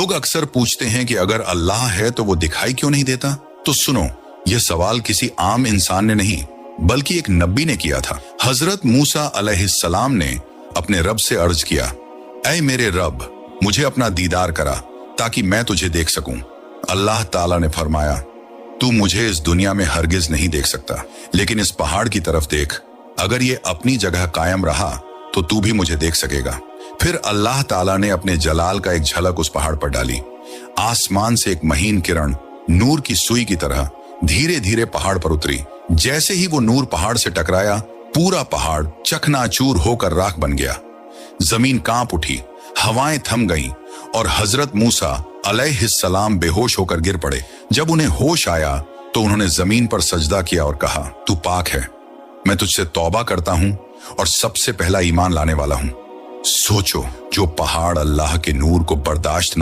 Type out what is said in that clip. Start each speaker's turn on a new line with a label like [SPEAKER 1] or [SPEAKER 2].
[SPEAKER 1] लोग अक्सर पूछते हैं कि अगर अल्लाह है तो वो दिखाई क्यों नहीं देता? तो सुनो, यह सवाल किसी आम इंसान ने नहीं बल्कि एक नबी ने किया था। हजरत मूसा अलैहिस्सलाम ने अपने रब से अर्ज किया, ऐ मेरे रब, मुझे अपना दीदार करा ताकि मैं तुझे देख सकूं। अल्लाह ताला ने फरमाया, तू मुझे इस दुनिया में हरगिज नहीं देख सकता, लेकिन इस पहाड़ की तरफ देख, अगर ये अपनी जगह कायम रहा तो तू भी मुझे देख सकेगा। फिर अल्लाह ताला ने अपने जलाल का एक झलक उस पहाड़ पर डाली। आसमान से एक महीन किरण नूर की सुई की तरह धीरे धीरे पहाड़ पर उतरी। जैसे ही वो नूर पहाड़ से टकराया, पूरा पहाड़ चकनाचूर होकर राख बन गया। जमीन कांप उठी, हवाएं थम गईं और हजरत मूसा अलैहिस्सलाम बेहोश होकर गिर पड़े। जब उन्हें होश आया तो उन्होंने जमीन पर सजदा किया और कहा, तू पाक है, मैं तुझसे तौबा करता हूं और सबसे पहला ईमान लाने वाला हूं। सोचो, जो पहाड़ अल्लाह के नूर को बर्दाश्त न